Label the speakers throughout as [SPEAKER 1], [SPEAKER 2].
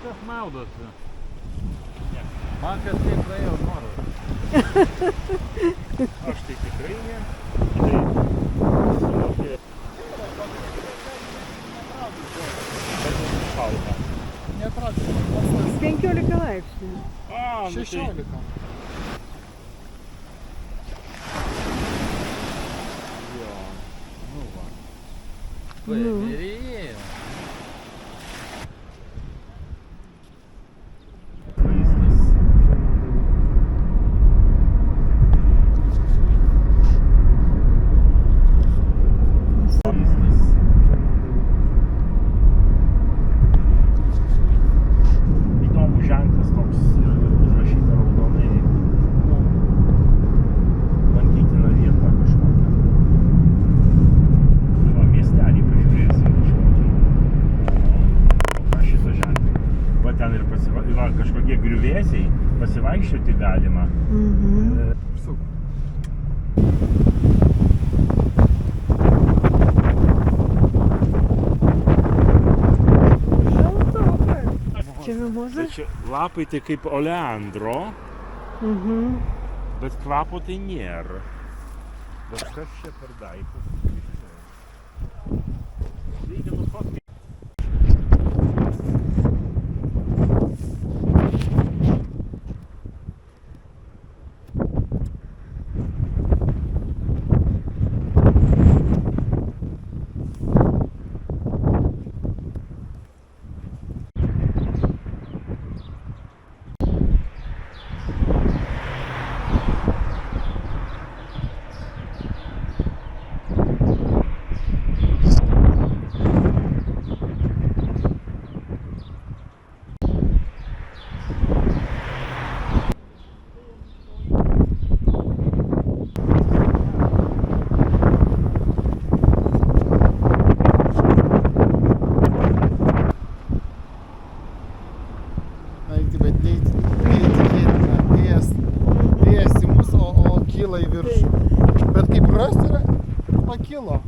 [SPEAKER 1] kas maudosi. Man kažkaip praėjo noras. Aš tai tikrai ne. Tai sumokė.
[SPEAKER 2] Neatradžiau.
[SPEAKER 3] 15 laipsnių.
[SPEAKER 1] A, nu
[SPEAKER 2] 16.
[SPEAKER 1] Jo. Nu va.
[SPEAKER 3] Nu.
[SPEAKER 1] Paėmė. Kažkokie griuvėsiai, pasivaikščioti galima.
[SPEAKER 2] Suk.
[SPEAKER 3] Šaltoka. Čia mimozas?
[SPEAKER 1] Bet čia lapai tai kaip oleandro, bet kvapo tai nėra. Bet kas čia per daiktas? Reikia nufotkyti.
[SPEAKER 2] Bet neįtikėtina, vėjas į mus, o kyla į viršų. Bet kaip rast yra, pakilo.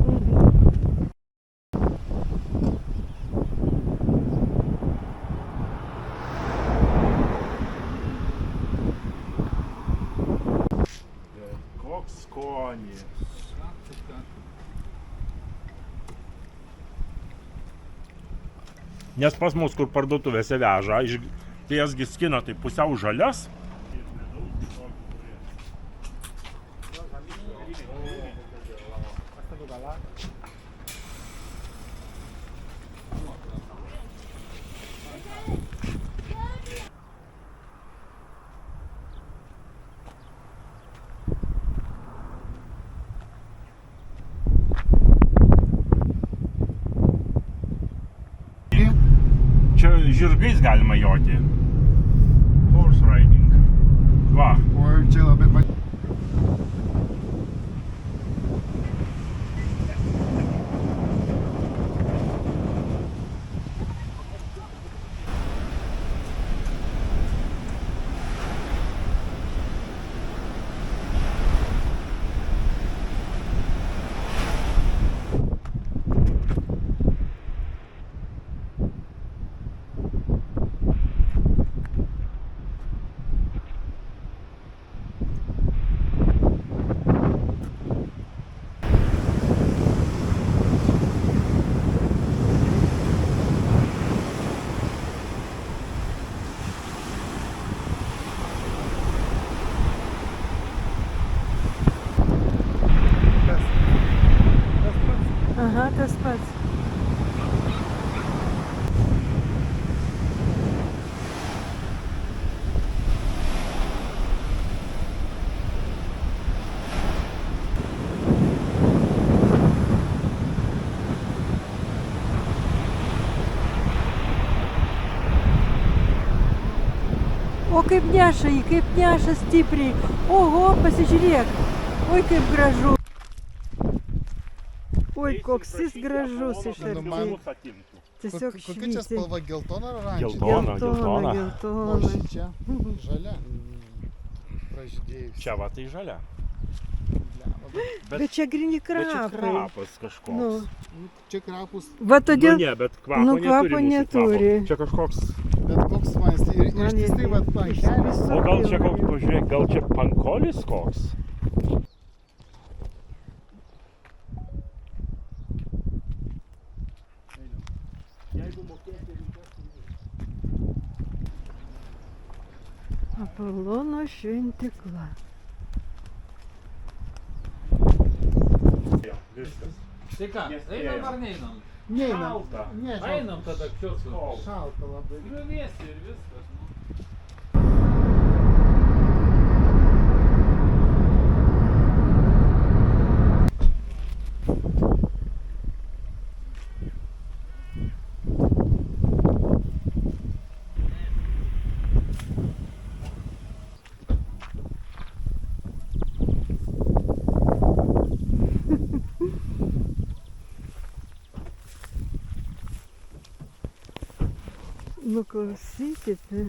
[SPEAKER 1] Koks skonis. Nes pas mus, kur parduotuvėse veža, tai jasgi skina tai pusiau žalias. Čia žirgais galima joti. Horse riding. Va.
[SPEAKER 2] O čia labai
[SPEAKER 3] Aha, tas pats. O kaip neša jį, kaip neša stipriai. Oho, pasižiūrėk. Oi, kaip gražu. Oi, koks jis gražus iš arti. Tiesiog
[SPEAKER 2] Kokia čia
[SPEAKER 3] švyti.
[SPEAKER 2] spalva, geltona ar oranžinė?
[SPEAKER 1] Geltona.
[SPEAKER 3] Geltona,
[SPEAKER 2] O
[SPEAKER 3] geltona.
[SPEAKER 2] šičia žalia. Pražydėjusi.
[SPEAKER 1] Čia va tai žalia.
[SPEAKER 3] Bet čia grini
[SPEAKER 1] Bet čia
[SPEAKER 3] krapai.
[SPEAKER 1] krapas kažkoks.
[SPEAKER 3] Nu,
[SPEAKER 2] Čia krapus.
[SPEAKER 3] va
[SPEAKER 1] Nu
[SPEAKER 3] todėl
[SPEAKER 1] ne, bet kvapo
[SPEAKER 3] Nu,
[SPEAKER 1] neturi.
[SPEAKER 3] kvapo
[SPEAKER 1] mūsų
[SPEAKER 3] neturi.
[SPEAKER 1] kvapo. Čia kažkoks
[SPEAKER 2] Bet koks man ir
[SPEAKER 3] Man
[SPEAKER 2] ištisai
[SPEAKER 3] irgi
[SPEAKER 2] vat pankelės.
[SPEAKER 1] O gal čia koks, pažiūrėk, gal čia pankolis koks? Jeigu mokėti
[SPEAKER 3] Apolono šventykla.
[SPEAKER 1] viskas.
[SPEAKER 4] Tai ką,
[SPEAKER 1] Nespėjom.
[SPEAKER 4] einam ar neinam?
[SPEAKER 2] Neinam.
[SPEAKER 1] Šalta.
[SPEAKER 2] Ne,
[SPEAKER 4] Einam tada kiursu.
[SPEAKER 2] Šalta labai.
[SPEAKER 4] Griuvėsi ir viskas. Nu.
[SPEAKER 3] Nu klausykite.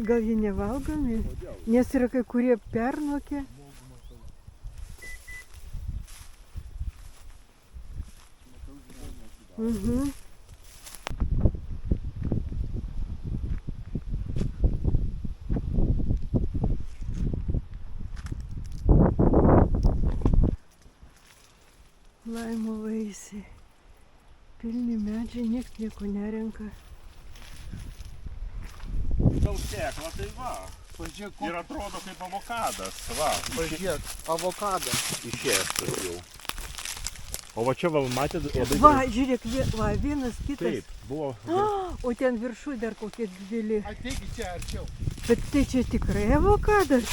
[SPEAKER 3] Gal jie nevalgomi? Nes yra kai kurie pernokė. Mhm. Laimo vaisiai. Pilni medžiai, nieks nieko nerenka.
[SPEAKER 1] Gal sėkla, tai va.
[SPEAKER 2] Pažiūrėk,
[SPEAKER 1] Ir atrodo kaip avokadas. Va,
[SPEAKER 2] pažiūrėk, avokadas.
[SPEAKER 1] išėstas jau. O va čia, va, matėt, labai
[SPEAKER 3] Va, žiūrėk, va, vienas kitas.
[SPEAKER 1] Taip, buvo.
[SPEAKER 3] O ten viršų dar kokie dideli.
[SPEAKER 2] Ateikit čia arčiau.
[SPEAKER 3] Bet tai čia tikrai avokadas.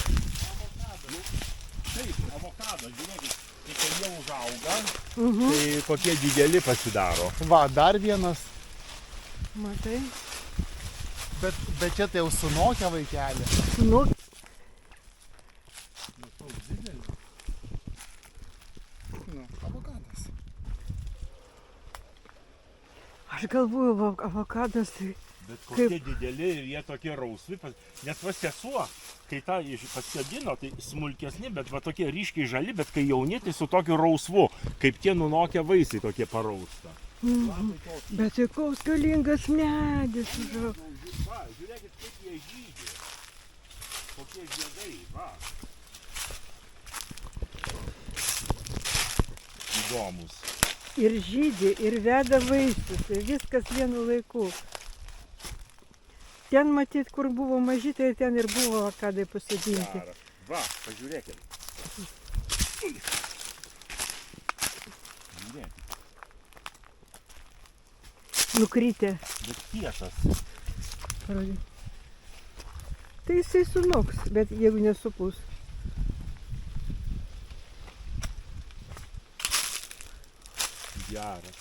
[SPEAKER 1] Taip, avokadas, žiūrėkit, kai jie užauga,
[SPEAKER 3] Mhm.
[SPEAKER 1] tai kokie dideli pasidaro.
[SPEAKER 2] Va, dar vienas.
[SPEAKER 3] Matai?
[SPEAKER 2] Bet čia tai jau sunokia vaikelė.
[SPEAKER 3] Nu,
[SPEAKER 2] Nu, avokadas.
[SPEAKER 3] aš galvoju, avokadas tai
[SPEAKER 1] Bet kokie dideli ir jie tokie rausvi. Nes va sesuo, kai tą pasodino, tai smulkesni, bet va tokie ryškiai žali, bet kai jauni, tai su tokiu rausvu, kaip tie nunokę vaisiai tokie parausta.
[SPEAKER 3] Bet tai koks galingas medis užaugo.
[SPEAKER 1] Va, žiūrėkit, kaip jie žydi. Kokie žiedai, va. Įdomus.
[SPEAKER 3] Ir žydė, ir veda vaisius, ir viskas vienu laiku. Ten matyt, kur buvo mažytai, ten ir buvo avokadai pasodinti.
[SPEAKER 1] Geras. Va, pažiūrėkit. Žiūrėkit,
[SPEAKER 3] Nukrytę.
[SPEAKER 1] bet kietas.
[SPEAKER 3] Parodyk. Tai jisai sunoks, bet jeigu nesupus.
[SPEAKER 1] Geras.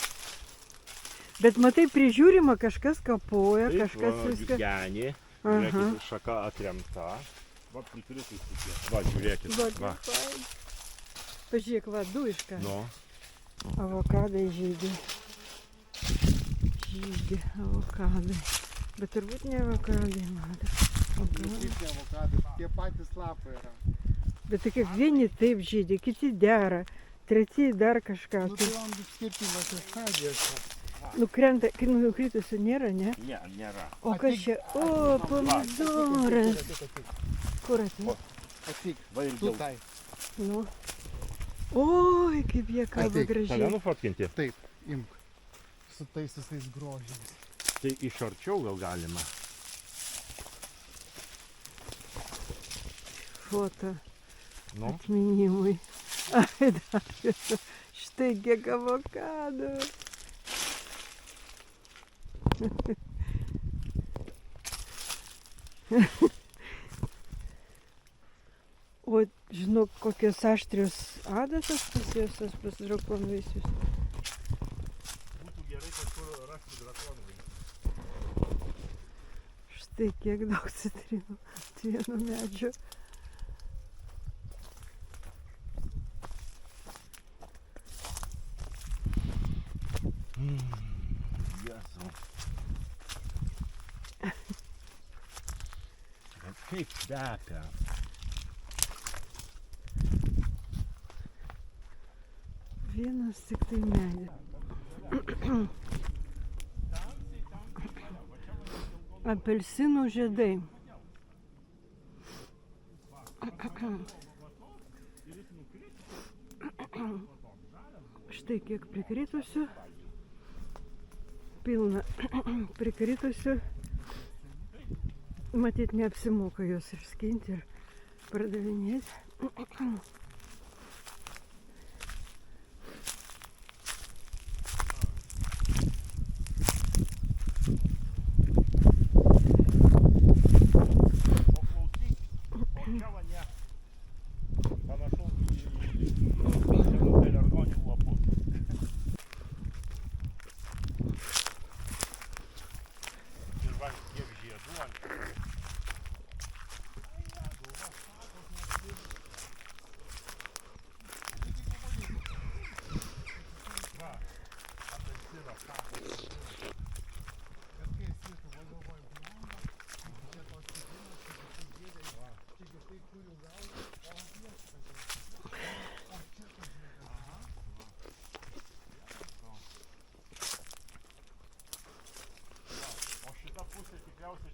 [SPEAKER 3] Bet matai, prižiūrima, kažkas kapoja, kažkas viską.
[SPEAKER 1] Genį.
[SPEAKER 3] Aha.
[SPEAKER 1] Žiūrėkit, šaka atremta. Va, prikritusi tie. Va, žiūrėkit. Va.
[SPEAKER 3] Pažiūrėk, va, duiška.
[SPEAKER 1] Nu.
[SPEAKER 3] Avokadai žydi. Žydi avokadai. Bet turbūt ne avokadai, matai.
[SPEAKER 2] Visi avokadai, tie patys lapai yra.
[SPEAKER 3] Bet tai kaip vieni taip žydi, kiti dera, treti dar kažką.
[SPEAKER 2] Nu, tai man skirtingose stadijose.
[SPEAKER 3] Nukrenta, kai nukritusių nėra, ne?
[SPEAKER 1] Ne, nėra.
[SPEAKER 3] O kas čia? O, pomidoras. Kur atėjo?
[SPEAKER 2] Ateik,
[SPEAKER 1] Va ir
[SPEAKER 2] tu
[SPEAKER 1] dėl.
[SPEAKER 2] tai.
[SPEAKER 3] Nu. Oi, kaip jie kalba
[SPEAKER 2] Ateik,
[SPEAKER 3] gražiai.
[SPEAKER 1] Tave nufotkinti?
[SPEAKER 2] Taip, imk. Su tais visais grožiais.
[SPEAKER 1] Tai iš arčiau gal galima.
[SPEAKER 3] Foto
[SPEAKER 1] Nu.
[SPEAKER 3] atminimui. Ai, dar. Štai kiek avokadų. O žinok, kokios aštrios adatos pasijusios pas drakonvaisius.
[SPEAKER 1] Būtų gerai kažkur rasti drakonvaisių.
[SPEAKER 3] Štai kiek daug citrinų ant vieno medžio.
[SPEAKER 1] Jėzau. Bet kaip kvepia.
[SPEAKER 3] Vienas tik tai medis. Apelsinų žiedai. Štai kiek prikritusių. Pilna prikritusių. Matyt, neapsimoka juos išskinti ir pardavinėti.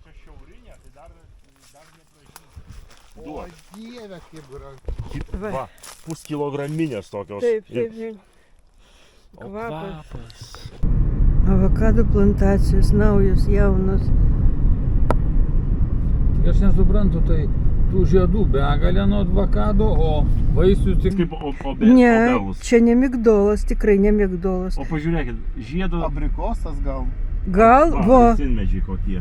[SPEAKER 1] Čia šiaurinė, tai dar nepražinė.
[SPEAKER 2] O dieve, kaip gražu.
[SPEAKER 3] Va.
[SPEAKER 1] Va, puskilograminės tokios.
[SPEAKER 3] Taip, taip. Kvapas. Avokadų plantacijos, naujos, jaunos.
[SPEAKER 4] Tik aš nesuprantu, tai tų žiedų begalė nuo avokado, o vaisių tik...
[SPEAKER 1] Kaip
[SPEAKER 3] Ne,
[SPEAKER 1] obelus.
[SPEAKER 3] čia ne migdolas, tikrai ne migdolas.
[SPEAKER 1] O pažiūrėkit, žiedo...
[SPEAKER 2] Abrikosas gal.
[SPEAKER 3] Gal,
[SPEAKER 1] Va, sinmedžiai kokie.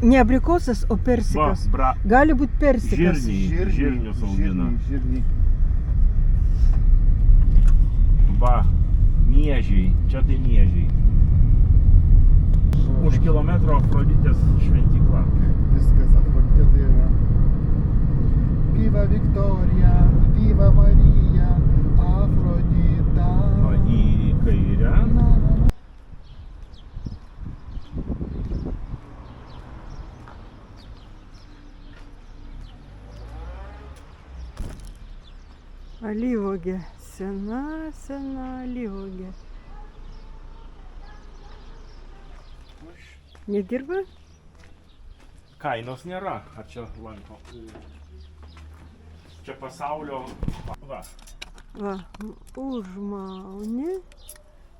[SPEAKER 3] ne abrikosas, o persikas.
[SPEAKER 1] Va,
[SPEAKER 3] Gali būti persikas.
[SPEAKER 1] Žirnius augina.
[SPEAKER 2] Žirniai.
[SPEAKER 1] Va, miežiai, čia tai miežiai. Už kilometro Afroditės šventykla.
[SPEAKER 2] Viskas Afroditė tai yra. Viva Viktorija, Viva Marija, Afrodita.
[SPEAKER 1] Va, į kairę.
[SPEAKER 2] Na, na, na.
[SPEAKER 3] Alyvuogė. Sena, sena alyvuogė. Nedirba?
[SPEAKER 1] Kainos nėra. Ar čia lanko? Čia pasaulio... Va.
[SPEAKER 3] Va, užmauni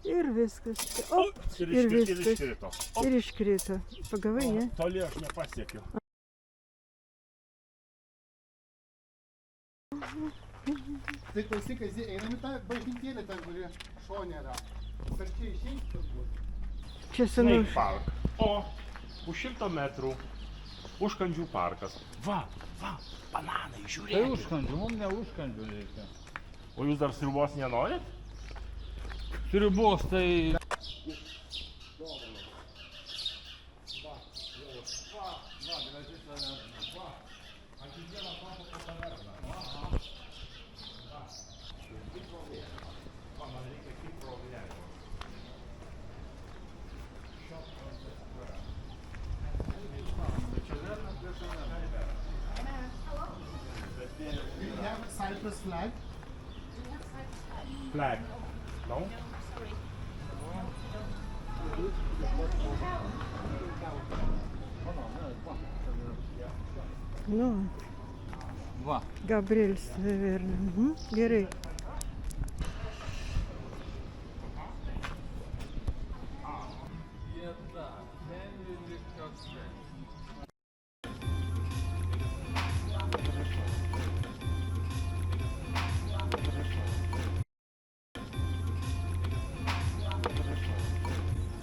[SPEAKER 3] ir viskas. O,
[SPEAKER 1] Ir
[SPEAKER 3] viskas.
[SPEAKER 1] iškrito.
[SPEAKER 3] ir iškrito. Pagavai, ne?
[SPEAKER 1] Toli aš nepasiekiu.
[SPEAKER 2] Tai klausykai, einam į tą bažnytėlę, ten, kuri šonė yra. Per čia išeiti turbūt.
[SPEAKER 3] Čia
[SPEAKER 1] Snake
[SPEAKER 3] senų.
[SPEAKER 1] Park. O, už 100 metrų. Užkandžių parkas. Va, bananai,
[SPEAKER 4] Tai
[SPEAKER 1] žiūrėkit.
[SPEAKER 4] užkandžių, mums ne užkandžių reikia.
[SPEAKER 1] O jūs dar sriubos nenorit?
[SPEAKER 4] Sriubos tai...
[SPEAKER 2] You have Cyprus flag?
[SPEAKER 1] Flag. No?
[SPEAKER 3] Nu,
[SPEAKER 4] Va.
[SPEAKER 3] Gabrielis, наверное. Gerai.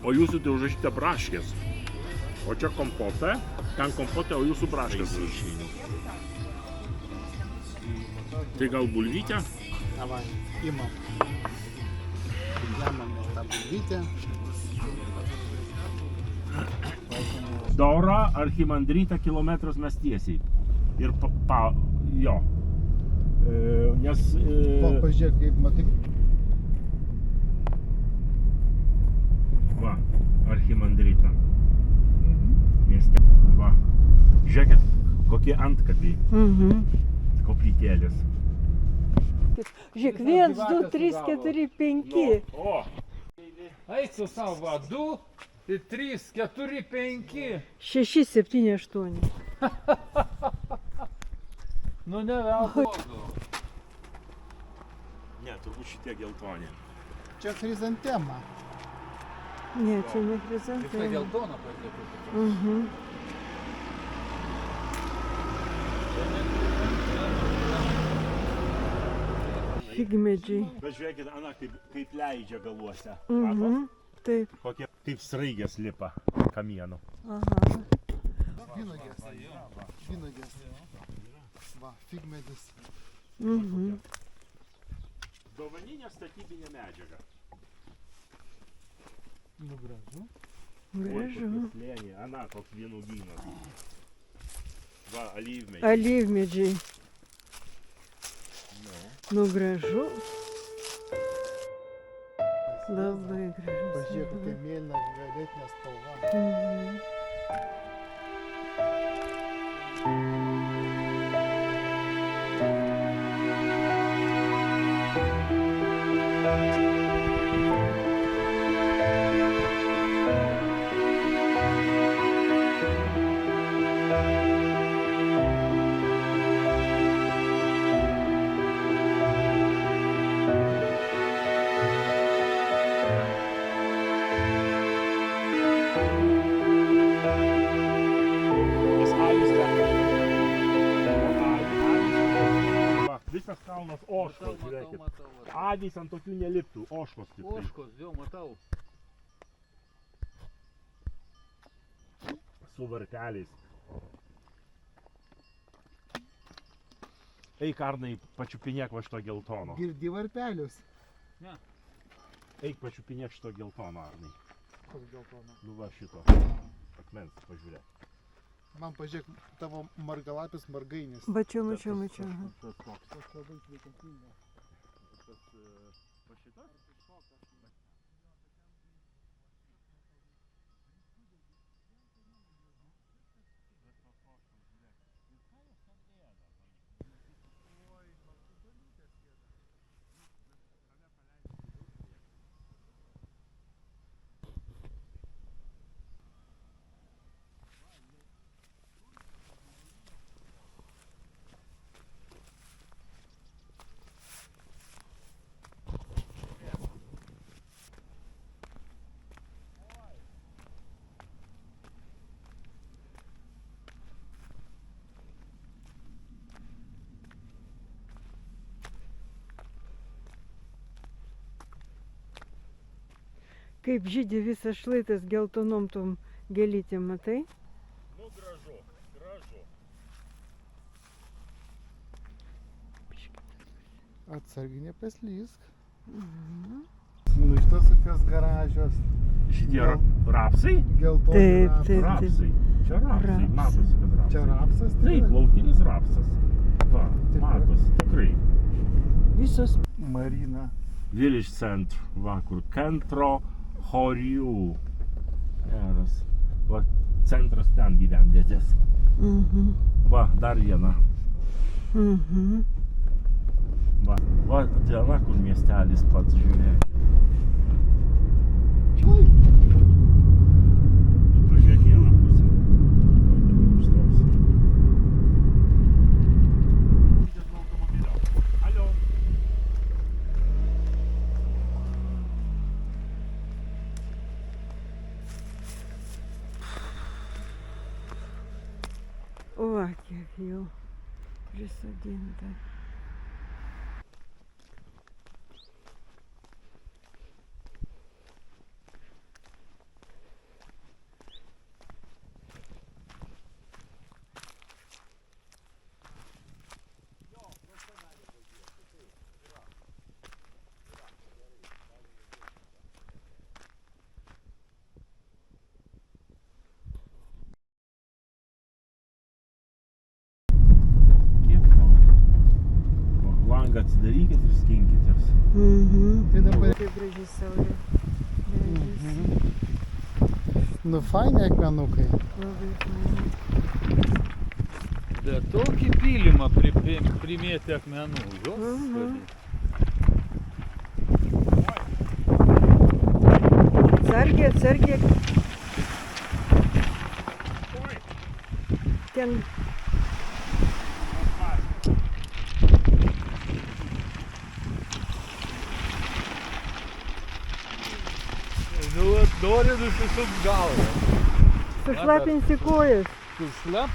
[SPEAKER 1] O jūsų tai užrašyta braškės. O čia kompote, ten kompote, o jūsų braškės užrašyta. Tai gal bulvytė?
[SPEAKER 2] Давай, имам. Имам tą bulvytę.
[SPEAKER 1] Dora archimandryta kilometras mes tiesiai. Ir jo. Nes...
[SPEAKER 2] Pažiūrėk, kaip matai.
[SPEAKER 1] Va, archimandryta. Mieste. Va. Žiūrėkit, kokie antkapiai. Koplytėlės.
[SPEAKER 3] Žiūrėk, 1, 2, 3, 4, 5.
[SPEAKER 1] O!
[SPEAKER 4] Eik su savo, va, 2, Tai 3, 4, 5.
[SPEAKER 3] 6, 7, 8.
[SPEAKER 4] Nu ne veltui.
[SPEAKER 1] Ne, turbūt šitie geltoni.
[SPEAKER 2] Čia chrizantema.
[SPEAKER 3] Ne, čia ne
[SPEAKER 4] Tai
[SPEAKER 3] chrizantema.
[SPEAKER 4] geltona pradėtų.
[SPEAKER 3] Mhm. Figmedžiai.
[SPEAKER 1] Bet žiūrėkit, Ana, kaip leidžia galuose.
[SPEAKER 3] Mhm. Taip.
[SPEAKER 1] Kokie kaip sraigės lipa kamienų.
[SPEAKER 3] Aha.
[SPEAKER 2] Vynogės. Vynogės. Va, figmedis.
[SPEAKER 3] Mhm.
[SPEAKER 1] Dovaninė statybinė medžiaga.
[SPEAKER 2] Nu, gražu.
[SPEAKER 3] Gražu.
[SPEAKER 1] Slėnė, Ana, toks vynuogynas. Va, alyvmedžiai.
[SPEAKER 3] Alyvmedžiai. Nu gražu. Labai gražu.
[SPEAKER 2] Pažiūrėk, kokia mėlyna violetinė spalva.
[SPEAKER 3] Mhm.
[SPEAKER 1] Tas avys ten. Va, visas kalnas oškos, žiūrėkit. Avys ant tokių neliptų, oškos tik.
[SPEAKER 4] Oškos, jau matau.
[SPEAKER 1] Su varteliais. Eik, Arnai, pačiupinėk va šito geltono.
[SPEAKER 2] Girdi varpelius.
[SPEAKER 1] Eik, pačiupinėk šito geltono, Arnai.
[SPEAKER 2] Koks geltona.
[SPEAKER 1] Nu va šito. Akmens, pažiūrėk.
[SPEAKER 2] Man pažiūrėk, tavo margalapis margainis.
[SPEAKER 3] Mačiau. Aha.
[SPEAKER 1] Tas toks.
[SPEAKER 2] Tas labai sveikatingas.
[SPEAKER 1] Tas va šitas?
[SPEAKER 3] Kaip žydi visas šlaitas geltonom tom gėlytėm, matai?
[SPEAKER 1] Nu, gražu, gražu.
[SPEAKER 2] Atsargiai nepaslysk.
[SPEAKER 3] Mhm.
[SPEAKER 2] Nu, šitas tokios gražios.
[SPEAKER 1] Šitie rapsai?
[SPEAKER 2] Geltoni
[SPEAKER 3] Taip,
[SPEAKER 2] rapsai.
[SPEAKER 3] taip.
[SPEAKER 1] Rapsai. Čia rapsai,
[SPEAKER 3] Rapsai.
[SPEAKER 1] matosi, kad rapsai.
[SPEAKER 2] Čia rapsas?
[SPEAKER 1] Taip, laukinis rapsas. Va,
[SPEAKER 2] Tikrai?
[SPEAKER 1] matosi, tikrai.
[SPEAKER 3] Visos.
[SPEAKER 2] Marina.
[SPEAKER 1] Village Center, va, kur Kentro Horių. Geras. Va, centras ten gyvenvietės.
[SPEAKER 3] Mhm.
[SPEAKER 1] Va, dar viena.
[SPEAKER 3] Mhm.
[SPEAKER 1] Va, tai va, kur miestelis pats, žiūrėk.
[SPEAKER 2] Oi,
[SPEAKER 1] Pažiūrėk vieną pusę. Va, dabar užstos. Alio.
[SPEAKER 3] O, kiek jau prisodinta.
[SPEAKER 1] Kiek norit. Va, langą atsidarykit ir skinkitės.
[SPEAKER 3] Mhm.
[SPEAKER 2] Tai dabar-
[SPEAKER 3] Kaip gražiai saulė. Leidžiasi.
[SPEAKER 2] nu faini akmenukai.
[SPEAKER 3] Labai fainai.
[SPEAKER 4] Bet tokį pylimą primėti akmenų. Jos.
[SPEAKER 3] Atsargiai, atsargiai. Ten
[SPEAKER 4] Nu, nori nusisukt galvą.
[SPEAKER 3] sušlapinsi kojas.
[SPEAKER 4] Tu šlap?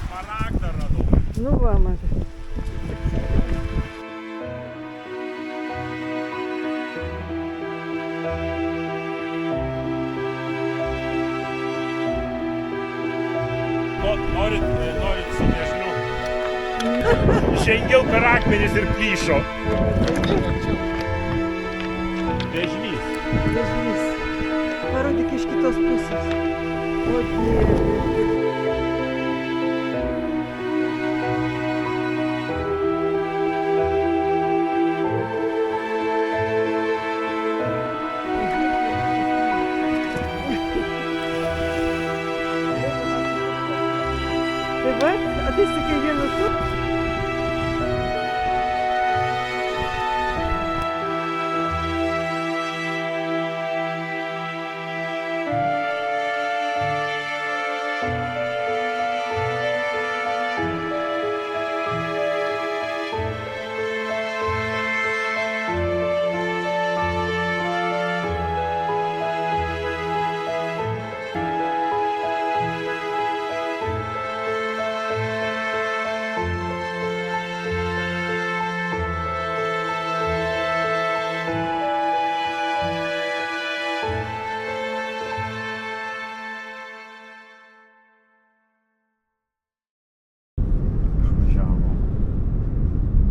[SPEAKER 1] Smaragdą radau.
[SPEAKER 3] Nu va, matai.
[SPEAKER 1] Norit su nežinau. Žengiau per akmenis ir plyšo. Vežlys.
[SPEAKER 3] Vežlys. Parodyk iš kitos pusės. O Dieve. Tai va, a tai sakai vienu su.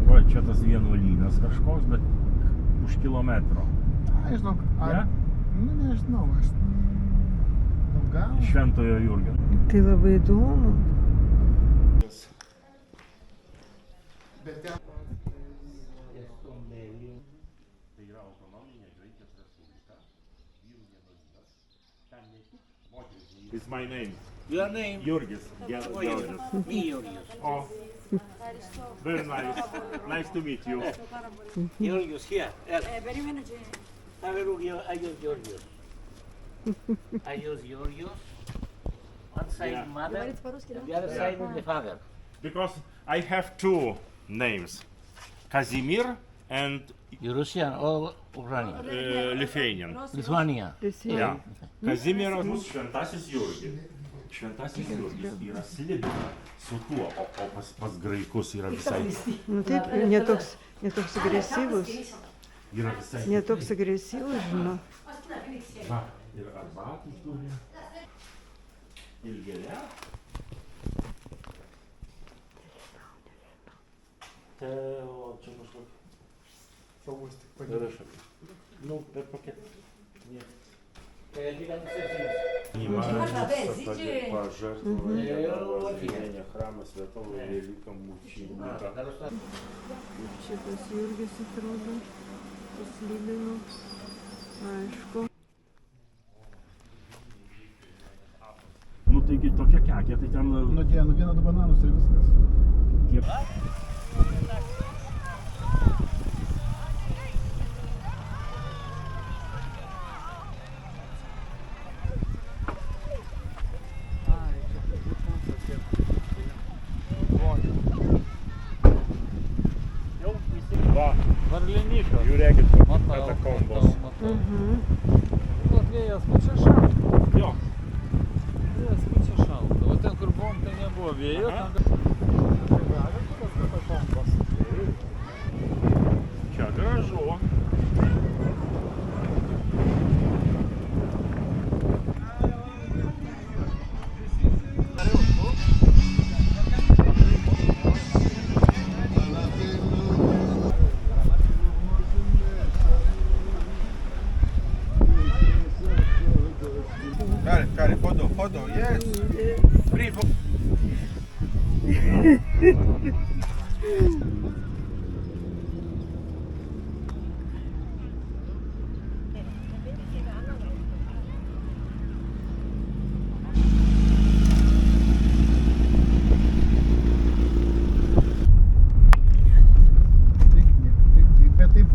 [SPEAKER 1] Va, čia tas vienuolynas kažkoks, bet už kilometro.
[SPEAKER 2] Ai, žinok,
[SPEAKER 1] Ne?
[SPEAKER 2] Nu, nežinau, aš... Nu, gal...
[SPEAKER 1] Šventojo Jurgio.
[SPEAKER 3] Tai labai įdomu.
[SPEAKER 2] Bet ten...
[SPEAKER 1] Tai yra autonominė Graikijos Respublika, vyrų vienuolynas. Ten ne tik moterys. It's my name.
[SPEAKER 5] Your name?
[SPEAKER 1] Jurgis. Georgios.
[SPEAKER 5] Me, Julius.
[SPEAKER 1] Oh, very nice. Nice to meet you.
[SPEAKER 5] Julius, here. Have a look here. I use Julius. I use Julius. One side
[SPEAKER 1] Yeah.
[SPEAKER 5] mother, and the other side the father.
[SPEAKER 1] Because I have two names. Kazimir and
[SPEAKER 5] Russian or Ukrainian?
[SPEAKER 1] Lithuanian.
[SPEAKER 5] Lithuania.
[SPEAKER 1] Ja. Kazimieras bus Šventasis Jurgis. Šventasis Jurgis yra slibina su tuo, o pas graikus yra visai.
[SPEAKER 3] Nu taip, netoks agresyvus.
[SPEAKER 1] Yra visai.
[SPEAKER 3] Netoks agresyvus, žinau.
[SPEAKER 1] Va, ir arbatų turi. Ir gėlė. O čia kažkokia.
[SPEAKER 2] Saugus tik padėti.
[SPEAKER 1] Ну, bet kokia.
[SPEAKER 6] Внимание, пожертвования на храма святого великого мученика.
[SPEAKER 3] Šitas Jurgis atrodo. Paslydino. Aišku.
[SPEAKER 1] Nu, taigi tokia kekė, tai ten...
[SPEAKER 2] Nu, tie, nu, vieną du bananus ir viskas.
[SPEAKER 1] Kiek... Va,
[SPEAKER 4] Varliniškas.
[SPEAKER 1] žiūrėkit,
[SPEAKER 4] Matau,
[SPEAKER 1] katakombos.
[SPEAKER 4] matau.
[SPEAKER 3] Mhm.
[SPEAKER 4] Vat vėjas pučia šalta.
[SPEAKER 1] Jo,
[SPEAKER 4] Vėjas pučia šalta. O ten, kur buvom, tai nebuvo vėjo.
[SPEAKER 1] Aha.
[SPEAKER 4] Ten...
[SPEAKER 1] čia gražu.
[SPEAKER 6] Care, foto, yes. Free for...
[SPEAKER 2] Bet taip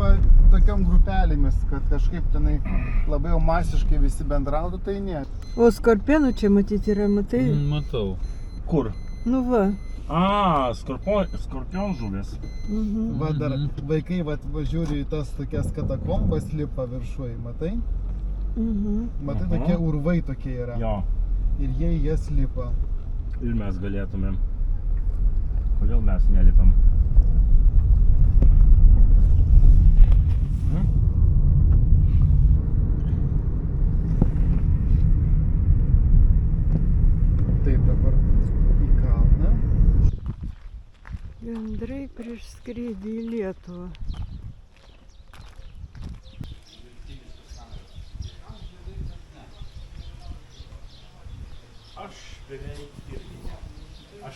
[SPEAKER 2] tokiom grupelėm žuvis, kad kažkaip tenai labai jau masiškai visi bendrautų, tai ne.
[SPEAKER 3] O skorpionų čia matyti yra, matai?
[SPEAKER 4] Matau.
[SPEAKER 1] Kur?
[SPEAKER 3] Nu va.
[SPEAKER 1] A, skorpion žuvis.
[SPEAKER 3] Mhm.
[SPEAKER 2] Va dar vaikai va žiūri į tas tokias katakombas lipa viršuoj, matai?
[SPEAKER 3] Mhm.
[SPEAKER 2] Matai,
[SPEAKER 1] Aha.
[SPEAKER 2] tokie urvai tokie yra.
[SPEAKER 1] Jo,
[SPEAKER 2] Ir jie į jas lipa.
[SPEAKER 1] ir mes galėtumėm. Kodėl mes nelipam?
[SPEAKER 2] Taip, dabar į kalną.
[SPEAKER 3] Gandrai prieš skrydį į Lietuvą.
[SPEAKER 1] Aš beveik irgi ne. Aš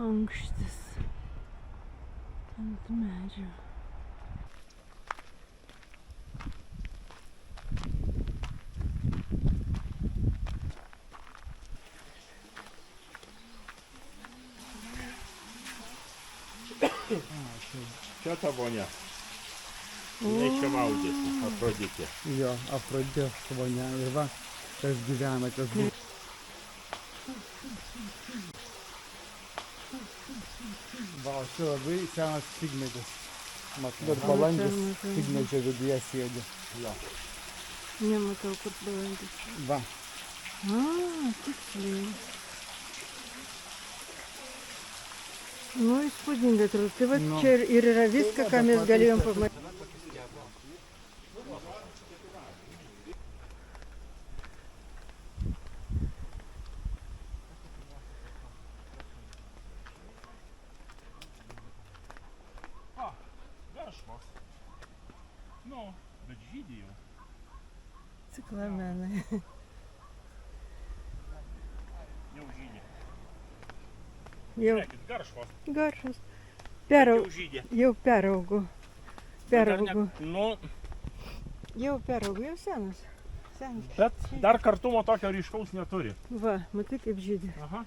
[SPEAKER 3] Ankštis ant medžio.
[SPEAKER 1] čia ta vonia. Jinai čia maudėsi, Afroditė.
[SPEAKER 2] Jo, Afroditės vonia. Ir va, kas gyvena, kas buvo. Va, o čia labai senas figmedis. Matai, ir balandis
[SPEAKER 3] matai.
[SPEAKER 2] figmedžio viduje sėdi.
[SPEAKER 3] Nematau, kur balandis.
[SPEAKER 2] Va,
[SPEAKER 3] A, tiksliai. Nu, įspūdinga atrodo. Tai va
[SPEAKER 2] Nu.
[SPEAKER 3] čia ir yra viską, ką mes galėjom pamatyti.
[SPEAKER 1] Vešvos. Nu, bet žydį jau.
[SPEAKER 3] Ciklamenai.
[SPEAKER 1] Jau žydį.
[SPEAKER 3] Jau
[SPEAKER 1] Žiūrėkit, garšvos.
[SPEAKER 3] garšas.
[SPEAKER 1] Jau žydį.
[SPEAKER 3] Jau peraugo. Peraugo.
[SPEAKER 1] Nu,
[SPEAKER 3] Jau peraugo, jau senas. Senas.
[SPEAKER 1] bet dar kartumo tokio ryškaus neturi.
[SPEAKER 3] Va, matai kaip žydė.
[SPEAKER 1] Aha.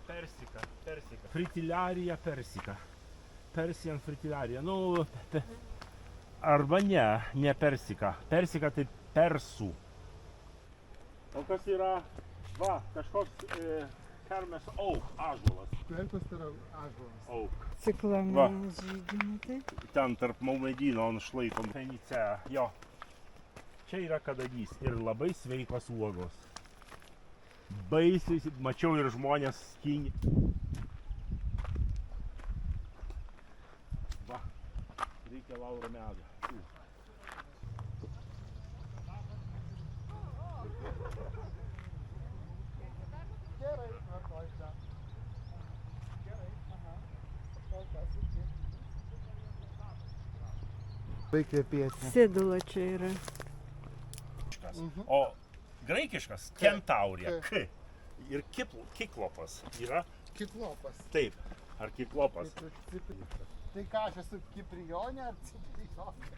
[SPEAKER 1] Persika, persika. Fritilarija persika. Persian fritilarija. Nu, arba ne persika. Persika tai persų. O kas yra, va, kažkoks Hermes oak, ąžuolas.
[SPEAKER 2] Kverkas tai yra ąžuolas.
[SPEAKER 1] Oak.
[SPEAKER 3] Ciklamenas žydė, matai.
[SPEAKER 1] Ten tarp maumedyno ant šlaito. Fenice, jo. Čia yra kadagys ir labai sveikos uogos. Baisiai, mačiau ir žmonės skinė. Va, reikia lauro medų.
[SPEAKER 2] Gerai, tvarkoj čia. Gerai, aha. Kol kas iki. Vaikai pietė.
[SPEAKER 3] Sėdula čia yra.
[SPEAKER 1] O graikiškas kentaurija, K. Ir kiklopas yra
[SPEAKER 2] Kiklopas.
[SPEAKER 1] taip. Ar kiklopas?
[SPEAKER 2] Tai ką, aš esu kiprionė ar ciprionė?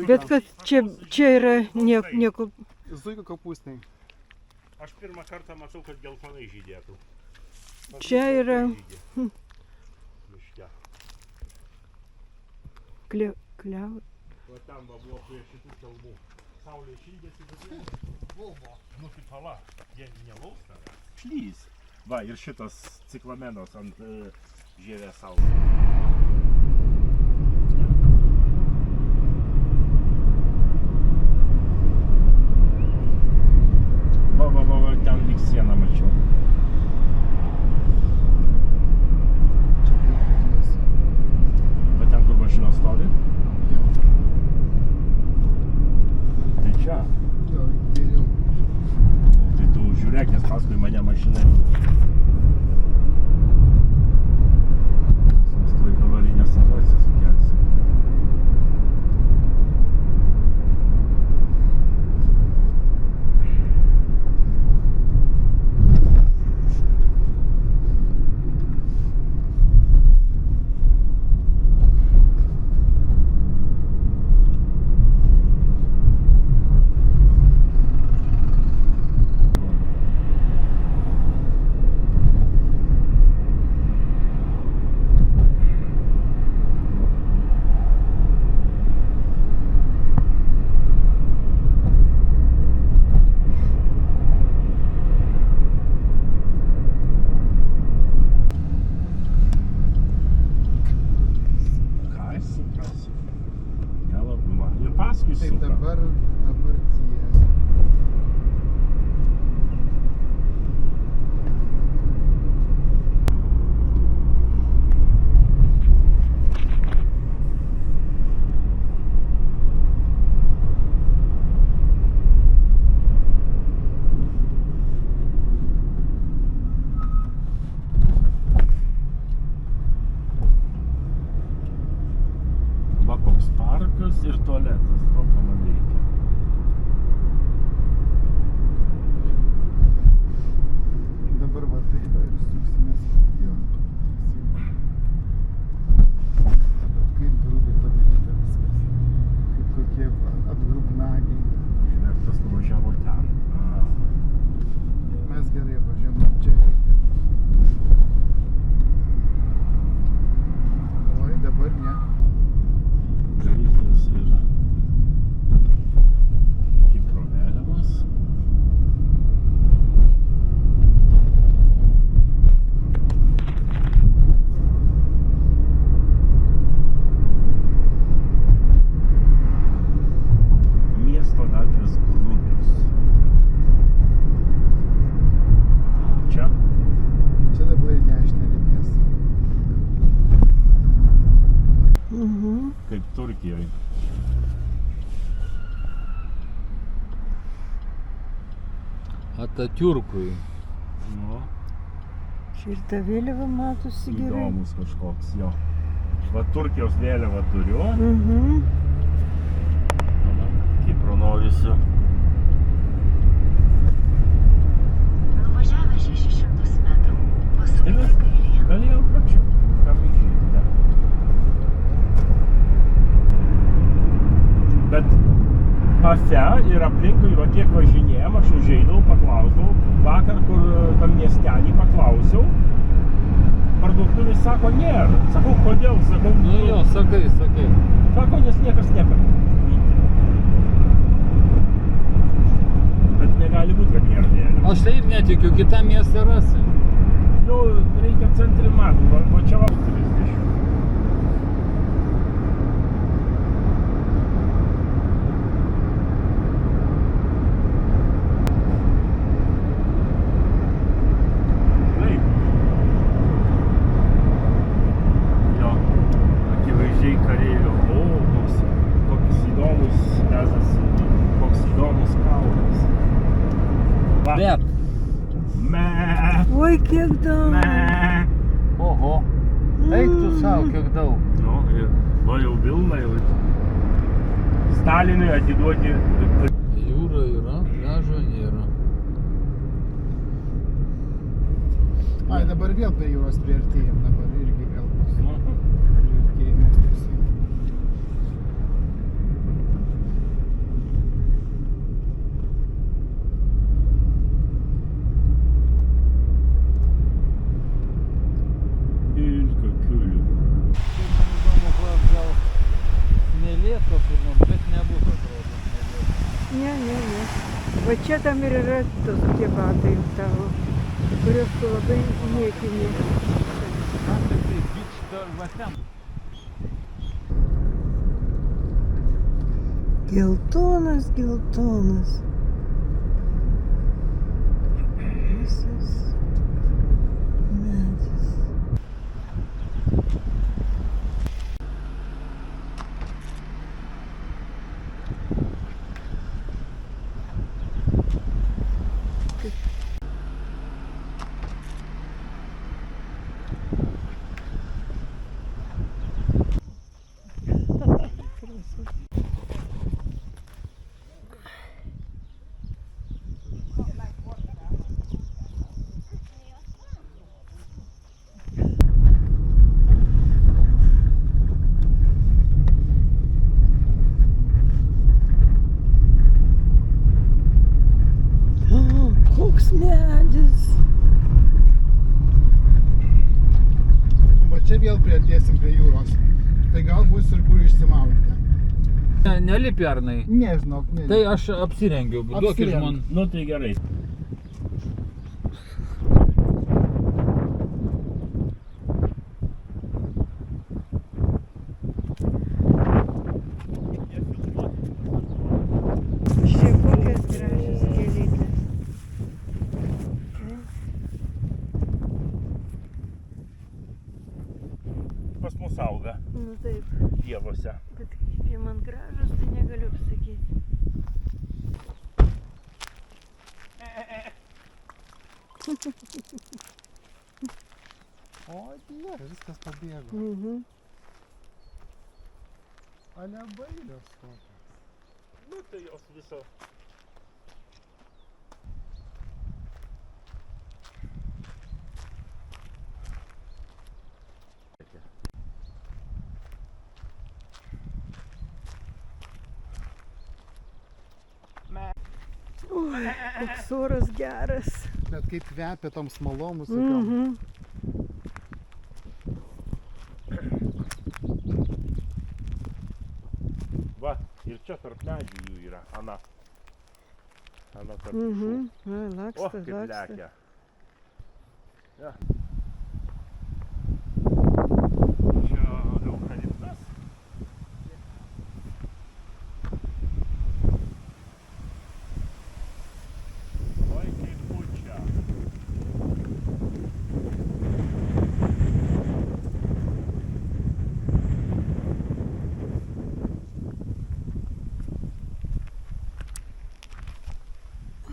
[SPEAKER 3] Bet kad čia yra nieko.
[SPEAKER 2] Zuikio kopūstai.
[SPEAKER 1] Aš pirmą kartą matau, kad geltonai žydėtų.
[SPEAKER 3] Čia yra
[SPEAKER 1] Miške.
[SPEAKER 3] Kliau.
[SPEAKER 1] Va ten buvo prie šitų kalbų. Saulė šildėsi viduje. Nu kaip pala, jie nelaus tave. Šlys. Va ir šitas ciklamenos ant žievės saulės. Va, ten lyg sieną mačiau. Va ten, kur mašinos stovi?
[SPEAKER 2] Jo.
[SPEAKER 1] Tai čia.
[SPEAKER 2] Jo, geriau.
[SPEAKER 1] Tai tu žiūrėk, nes paskui mane mašina. Sustoj avarinę situaciją sukelsi.
[SPEAKER 2] Taip, dabar ties.
[SPEAKER 1] Va koks parkas ir tualetas, to ko man reikia.
[SPEAKER 2] Dabar va taip ir suksimės. Jo. Dabar kaip grubiai padaryta viskas. Kaip kokie atgrubnagiai.
[SPEAKER 1] Žiūrėk, tas nuvažiavo ten.
[SPEAKER 2] Mes gerai važiuojam čia. Oi, dabar ne.
[SPEAKER 1] Greitis ir Kipro vėliavos. Miesto gatvės grubios. Čia?
[SPEAKER 2] Čia dabar nešti nereikės.
[SPEAKER 1] Kaip Turkijoje.
[SPEAKER 4] Atatiurkui.
[SPEAKER 1] Nu,
[SPEAKER 3] Čia ir ta vėliava matosi gerai.
[SPEAKER 1] įdomus kažkoks, jo. Va Turkijos vėliavą turiu. Kipro norisi.
[SPEAKER 7] Nuvažiavę 600 metrų,
[SPEAKER 1] Ir
[SPEAKER 7] pasukite kairėn.
[SPEAKER 1] galėjau pračiau. Kam išėjti? Bet pase ir aplinkui, va kiek važinėjom, aš užeidau, paklausdavau. Vakar, kur tam miestelį paklausiau, parduotuvės sako, nėra. Sakau, kodėl? Sakau,
[SPEAKER 4] Nu jo, sakai.
[SPEAKER 1] Sako, nes niekas neperka. Bet negali būti, kad nėra vėliavos.
[SPEAKER 4] Aš tai ir netikiu, kitą miestą rasi.
[SPEAKER 1] Nu, reikia centrimatų, va čia va 30. Taip. Jo, akivaizdžiai kareivio. O, koks įdomus ezas, koks įdomus kalnas. Va.
[SPEAKER 4] Bet.
[SPEAKER 1] Me.
[SPEAKER 3] Oi, kiek daug.
[SPEAKER 1] Me.
[SPEAKER 4] Oho. Eik tu savo, kiek daug.
[SPEAKER 1] Nu, ir va jau Vilna jau. Stalinui atiduoti.
[SPEAKER 4] Jūra yra, pliažo nėra.
[SPEAKER 2] Ai, dabar vėl prie jūros priartėjom, dabar irgi vėl bus priartėjimas toksai.
[SPEAKER 3] Va čia tam ir yra tos tie batai tavo, kurios tu labai niekini. Geltonas, geltonas. Visas medis. Koks medis.
[SPEAKER 2] Va čia vėl priartėsim prie jūros. Tai gal bus ir kur išsimauti.
[SPEAKER 4] Nelipi Arnai.
[SPEAKER 2] Nežinau, ne.
[SPEAKER 4] Tai aš apsirengiau, duokit
[SPEAKER 2] Apsirenk.
[SPEAKER 4] man.
[SPEAKER 1] Nu tai gerai.
[SPEAKER 3] Žiūrėk, kokios gražios gėlytės.
[SPEAKER 1] Pas mus auga
[SPEAKER 3] Nu taip,
[SPEAKER 1] pievose.
[SPEAKER 3] bet kaip jie man gražus, tai negaliu pasakyti.
[SPEAKER 2] O, dieve, viskas pabėgo.
[SPEAKER 3] Mhm.
[SPEAKER 2] Ale bailios kokios.
[SPEAKER 1] Nu tai jos viso.
[SPEAKER 3] Oi, koks oras geras.
[SPEAKER 2] Bet kaip kvepia tom smalom visokiom.
[SPEAKER 3] Mhm.
[SPEAKER 1] Va, ir čia tarp medžių jų yra. Ana tarp
[SPEAKER 3] Mhm.
[SPEAKER 1] pušų.
[SPEAKER 3] Va,
[SPEAKER 1] O,
[SPEAKER 3] laksto,
[SPEAKER 1] kaip
[SPEAKER 3] laksto.
[SPEAKER 1] lekia. Ja. Čia eukaliptas. Oi, kaip pučia.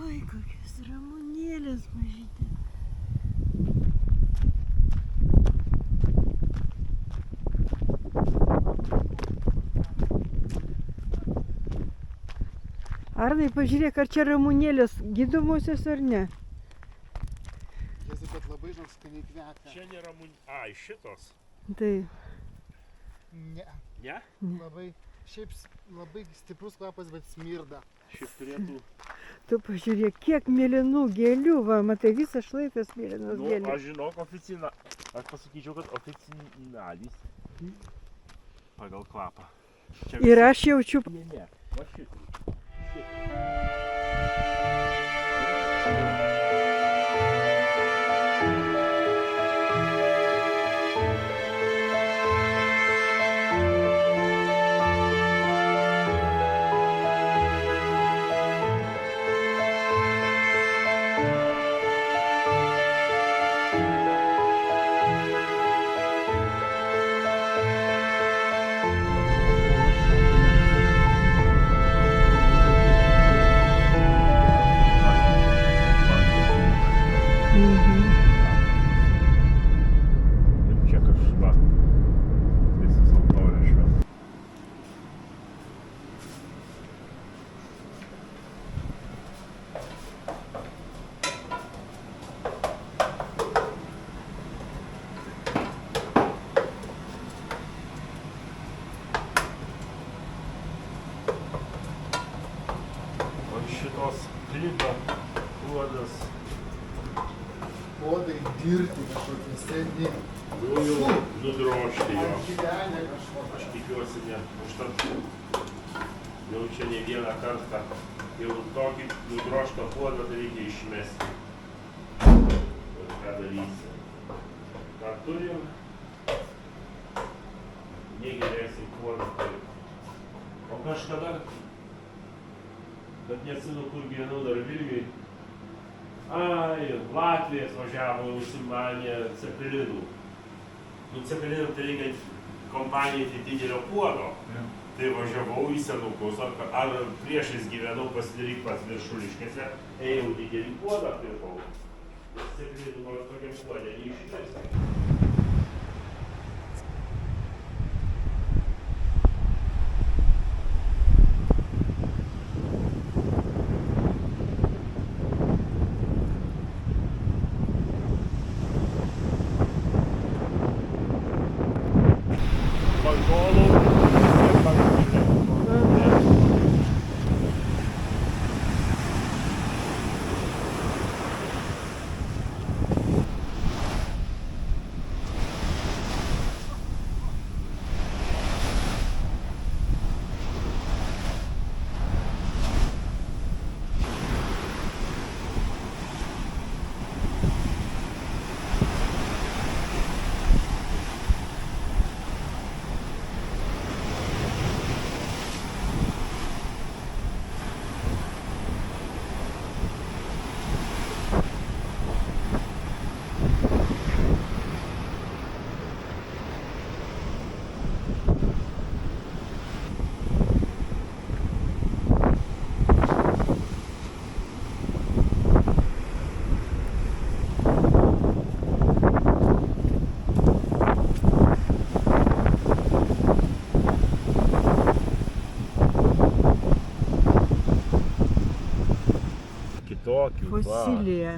[SPEAKER 3] Oi, kokios ramunėlės mažytės. Arnai, pažiūrėk, ar čia ramunėlės gydomosios ar ne?
[SPEAKER 2] Jėzau, bet labai žinok skaniai kvepia.
[SPEAKER 1] Čia nėra Ai, šitos.
[SPEAKER 3] Tai,
[SPEAKER 2] Ne,
[SPEAKER 1] Ne?
[SPEAKER 2] labai, šiaip labai stiprus kvapas, bet smirda.
[SPEAKER 1] Šis turėtų.
[SPEAKER 3] tu pažiūrėk, kiek mėlynų gėlių, va, matai, visas šlaitas mėlynas
[SPEAKER 1] Nu,
[SPEAKER 3] gėlių.
[SPEAKER 1] aš žinok, aš pasakyčiau, kad oficinalys. Pagal kvapą. Čia
[SPEAKER 3] Ir aš jaučiu.
[SPEAKER 1] Ne. Va šitai. Ir čia kažva. Visas altorės šventas. O iš šitos klipa uodas.
[SPEAKER 2] Podai dirti kažkokie seni.
[SPEAKER 1] Nu jau nudrožti jo.
[SPEAKER 2] Gyvenę kažkokie.
[SPEAKER 1] Aš tikiuosi, ne. Užtat jau čia ne vieną kartą Jau tokį nudrožtą puodą tai reikia išmesti. Ir ką darysi? Ką turim? Negerėsi puodą. O kažkada, bet neatsimenu, kur gyvenau dar Vilniui. Ai, Latvijas važiavo, užsimanė cepelinų. Nu, cepelinų tai reikia kompanijai tai didelio puodo. Tai važiavau į senukus, ar priešais gyvenau pasidaryk pas Viršuliškėse, ėjau didelį puodą pirkau. Cepelinų nors tokiam puodė neišmesti. Kitokių,
[SPEAKER 3] Fosilija.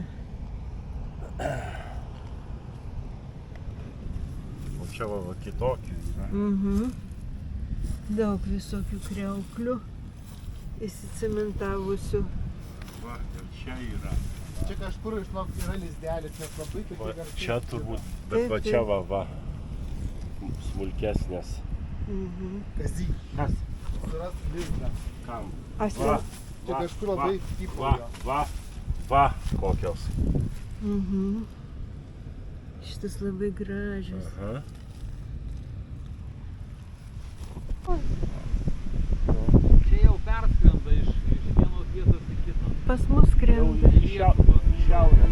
[SPEAKER 1] O čia va kitokių yra.
[SPEAKER 3] Daug visokių kriauklių įsicementavusių.
[SPEAKER 1] Va, ir čia yra.
[SPEAKER 2] Čia kažkur išlauk yra lizdelis, nes labai tokie
[SPEAKER 1] Va,
[SPEAKER 2] garsai.
[SPEAKER 1] čia turbūt, bet va čia va, smulkesnės.
[SPEAKER 2] Kazy,
[SPEAKER 1] Kas?
[SPEAKER 2] suras lizdą.
[SPEAKER 1] Kam?
[SPEAKER 3] Asla.
[SPEAKER 2] Čia kažkur labai typojo.
[SPEAKER 1] Va, kokios.
[SPEAKER 3] Šitas labai gražios.
[SPEAKER 1] Aha.
[SPEAKER 4] Čia jau perskrenda iš vienos vietos į kitą.
[SPEAKER 3] Pas mus krenta.
[SPEAKER 1] Šiaurė.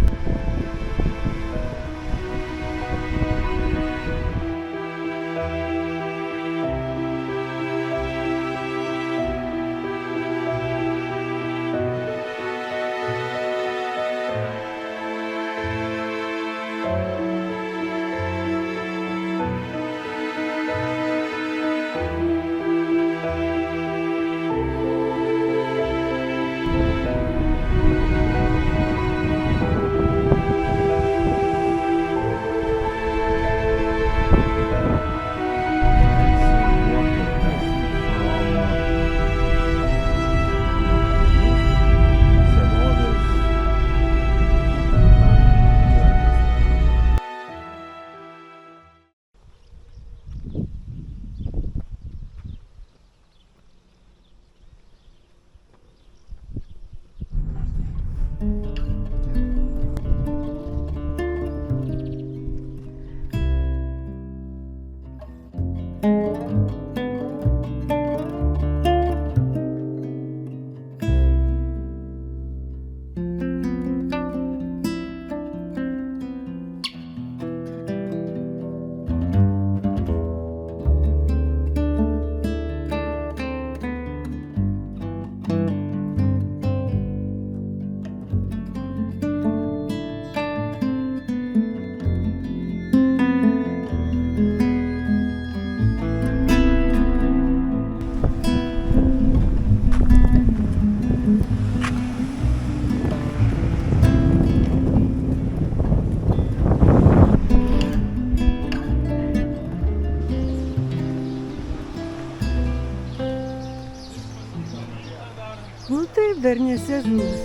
[SPEAKER 3] Nu taip, dar ne sezonas.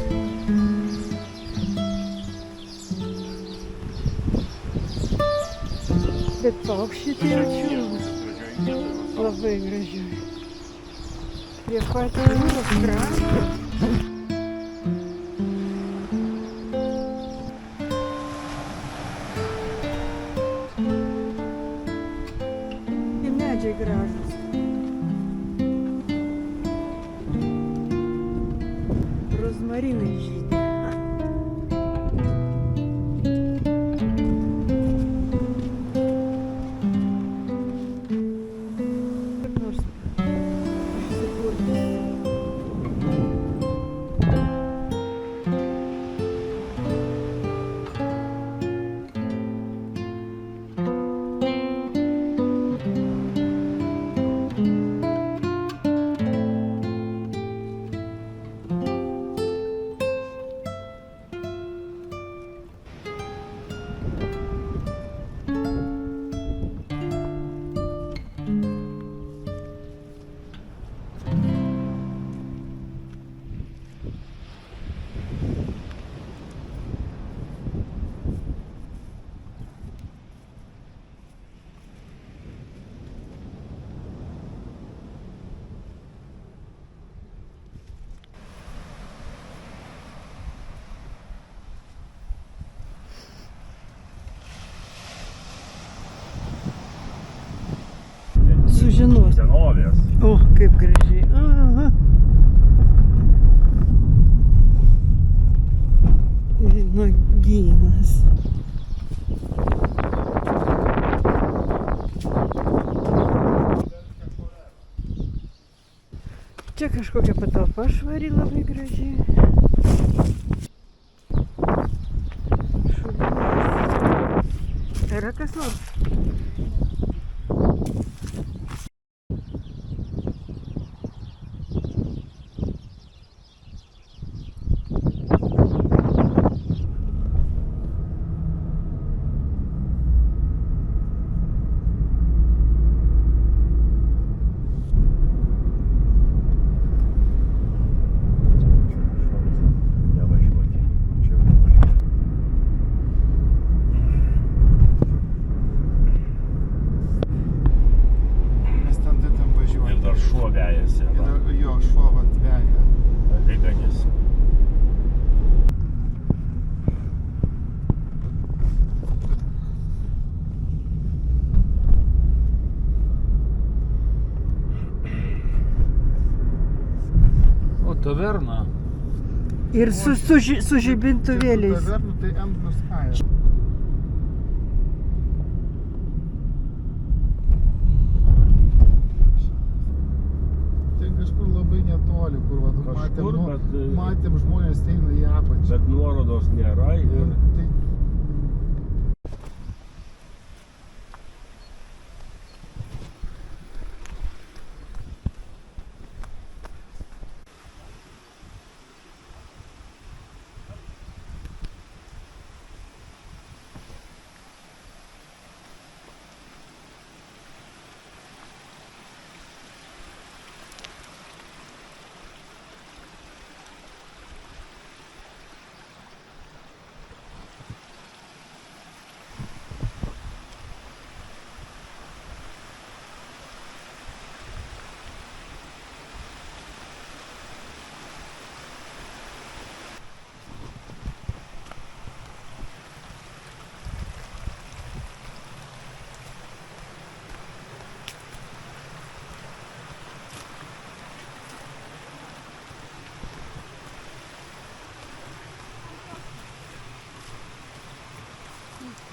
[SPEAKER 3] Bet paukščiai tai jaučiu. Labai gražiai. Prie pat jūros kranto. Ir medžiai gražus. Rozmarinai žydi. Kaip nors išsikurti. Sužinos.
[SPEAKER 1] Senovės.
[SPEAKER 3] O, kaip gražiai. Aha. Vynuogynas. Čia kažkokia patalpa švari, labai gražiai. Šulinys. Yra kas nors?
[SPEAKER 2] Mes ten važiuojam.
[SPEAKER 1] Ir dar šuo vejasi.
[SPEAKER 2] Ir jo šuo vat veja.
[SPEAKER 1] Aviganis.
[SPEAKER 4] O taverna.
[SPEAKER 3] Ir su žibintuvėliais.
[SPEAKER 2] Tavernų tai M+K. Ten kažkur labai netoli, kur vat,
[SPEAKER 1] Kažkur, bet-
[SPEAKER 2] matėm žmonės eina į apačią.
[SPEAKER 1] Bet nuorodos nėra ir
[SPEAKER 2] Tai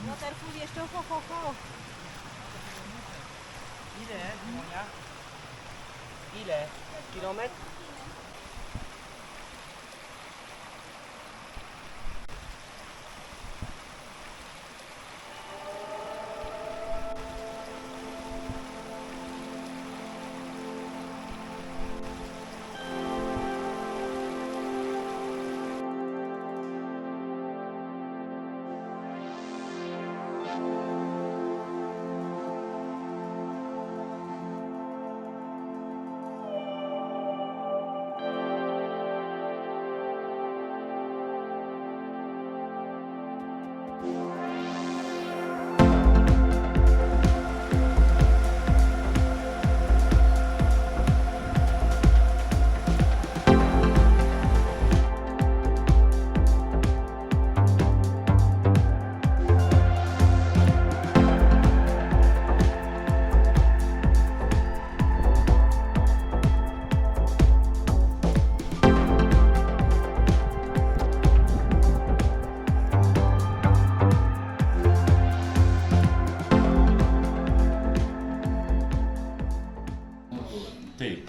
[SPEAKER 8] No Carrefour jeszcze ho. Ile, Monia? Ile? Kilometr?
[SPEAKER 1] Taip.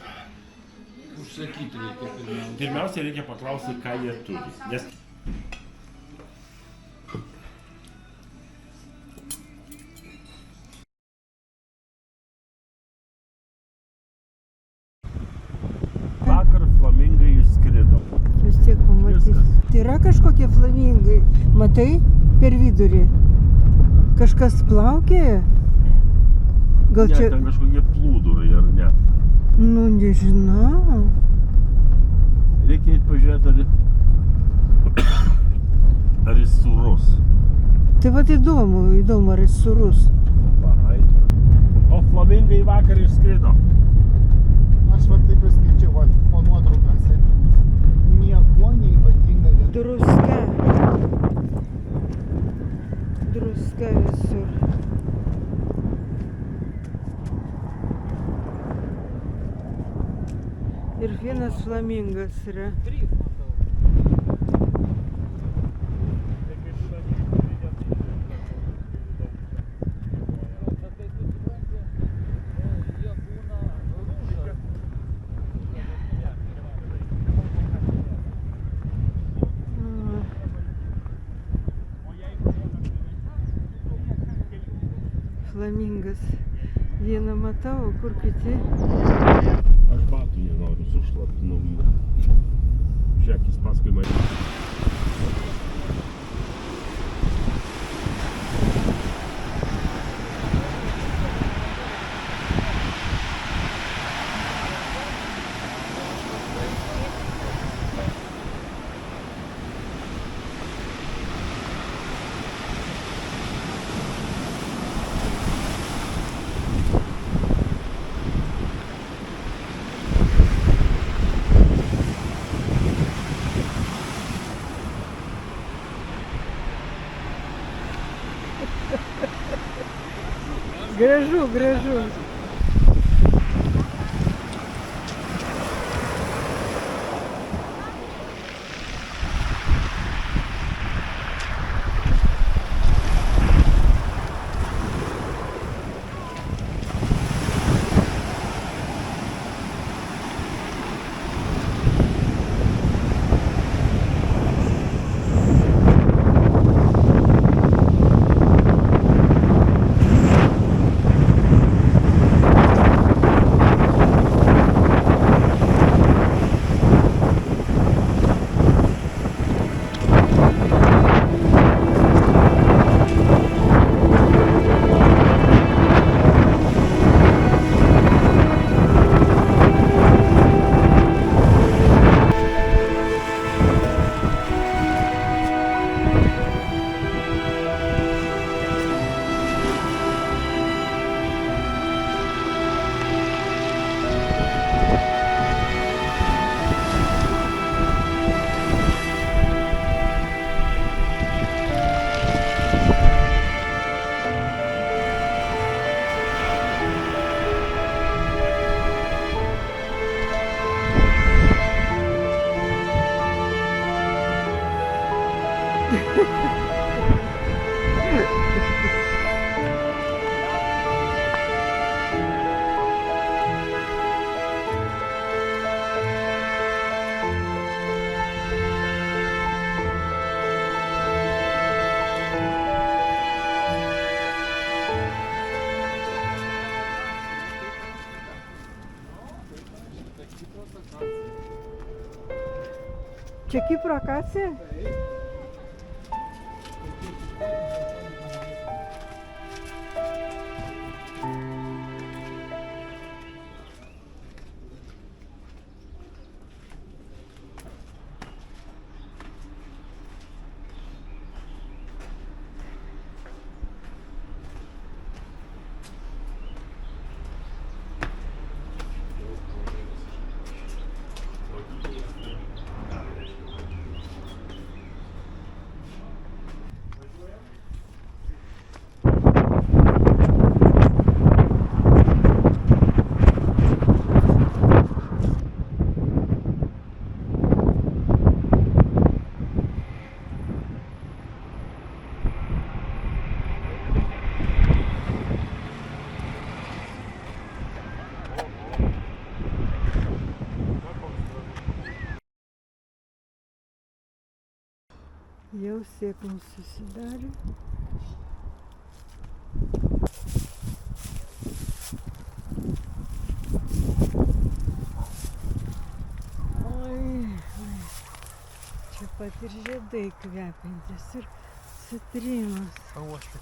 [SPEAKER 4] Užsakyti reikia pirmiausia.
[SPEAKER 1] Pirmiausia, reikia paklausti, ką jie turi. Nes vakar flamingai išskrido.
[SPEAKER 3] Vis tiek pamatys.
[SPEAKER 1] Viskas.
[SPEAKER 3] Tai yra kažkokie flamingai. Matai per vidurį? Kažkas plaukėja? Gal
[SPEAKER 1] Ne,
[SPEAKER 3] čia...
[SPEAKER 1] ten kažkokie plūdurai, ar ne?
[SPEAKER 3] Nu, nežinau.
[SPEAKER 1] Reikia eit pažiūrėti, ar jis surus.
[SPEAKER 3] Tai vat įdomu, ar jis surus.
[SPEAKER 1] O flamingai vakar išskrido.
[SPEAKER 2] Aš va taip ir skaičiau, va, po nuotraukose. Nieko neypatinga vieta.
[SPEAKER 3] Druska. Druska visur. Ir vienas flamingas yra. Flamingas. Vieną matau, o kur kiti?
[SPEAKER 1] Aš batų nenoriu sušlapti naujų. Žiūrėk, jis paskui mane.
[SPEAKER 3] Gražu, gražu. Čia Kipro akacija? Jau sėklos susidarė. Čia pat ir žiedai kvepiantis ir citrinos.
[SPEAKER 2] Pauostai.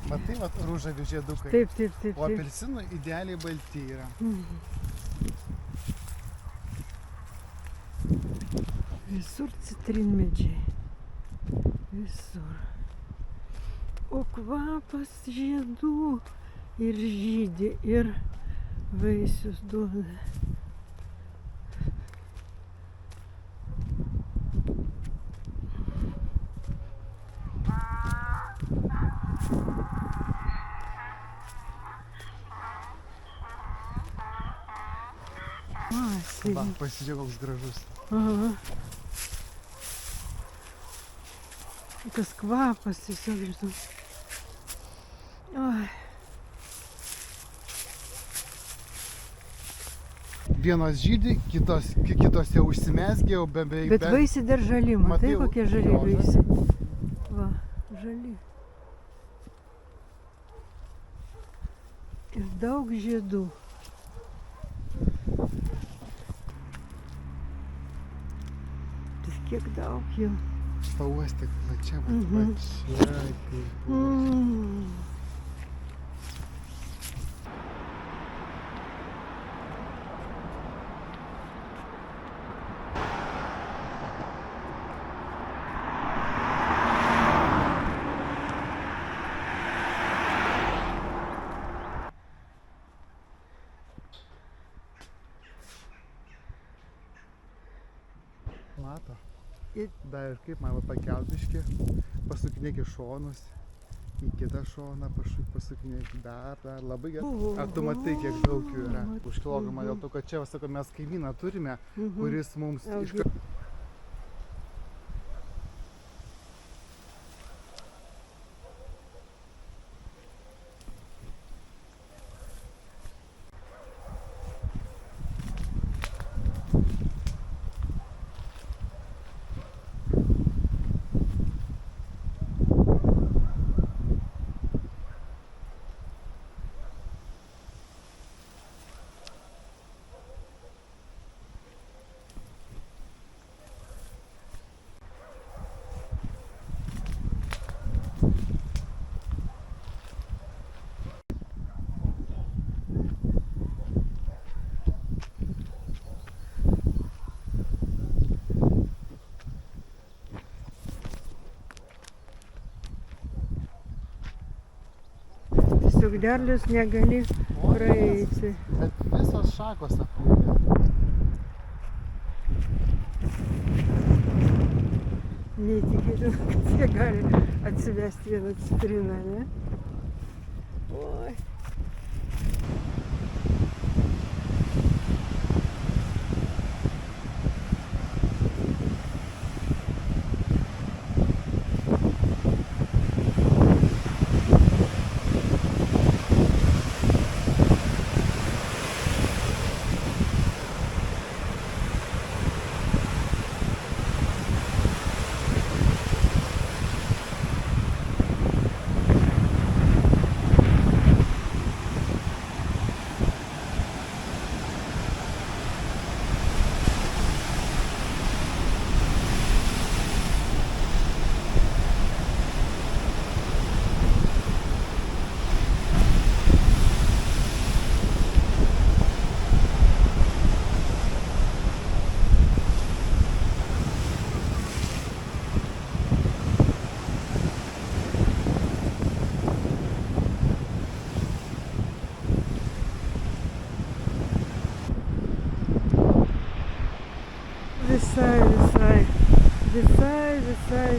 [SPEAKER 2] Matai, vat rūžavi žiedukai.
[SPEAKER 3] Taip.
[SPEAKER 2] O apelsinų idealiai balti yra.
[SPEAKER 3] Visur citrinmedžiai. Visur. O kvapas žiedų ir žydi, ir vaisius duoda.
[SPEAKER 2] Va, pasižiūrėk, koks gražus.
[SPEAKER 3] Aha. Tas kvapas tiesiog, žinau. Oi.
[SPEAKER 2] Vienos žydi, kitos jau užsimezgė, o beveik...
[SPEAKER 3] Bet vaisiai dar žali, matai
[SPEAKER 2] Matai,
[SPEAKER 3] kokie žali
[SPEAKER 2] jo,
[SPEAKER 3] vaisiai. Va, žali. Ir daug žiedų. Tai kiek daug jau.
[SPEAKER 2] Pauostik, plačia, plačia. Mato. Dar ir kaip man pakelt biškį, pasukinėk į šonus, į kitą šoną pasukinėk dar, labai gerai. Ar tu matai, kiek daug jų yra? Už kilogramą dėl to, kad čia, sako, mes kaimyną turime, kuris mums iš...
[SPEAKER 3] Tiesiog derlius negali praeiti.
[SPEAKER 2] Bet visos šakos aplink.
[SPEAKER 3] Neįtikėtina, kad jie gali atsivesti vieną citriną, ne? Oi.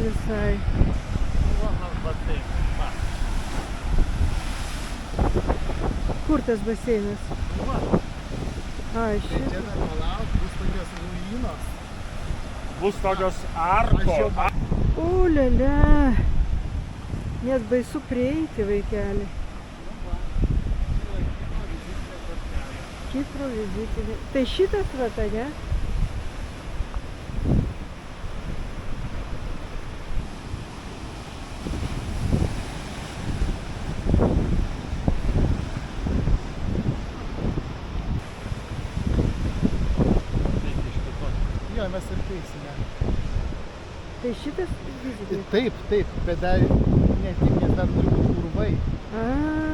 [SPEAKER 3] Visai. Kur tas baseinas? Ai,
[SPEAKER 2] Čia dar palauk, bus tokios ruinos.
[SPEAKER 1] Bus tokios arkos.
[SPEAKER 3] Ulialia. Net baisu prieiti, vaikeli. Kipro vizitinė. Tai šitas vat, ne?
[SPEAKER 2] Jo, mes ir teisime.
[SPEAKER 3] Tai šitas vizitinė.
[SPEAKER 2] Taip, bet dar ne tik, nes dar turi būti urvai.
[SPEAKER 3] A,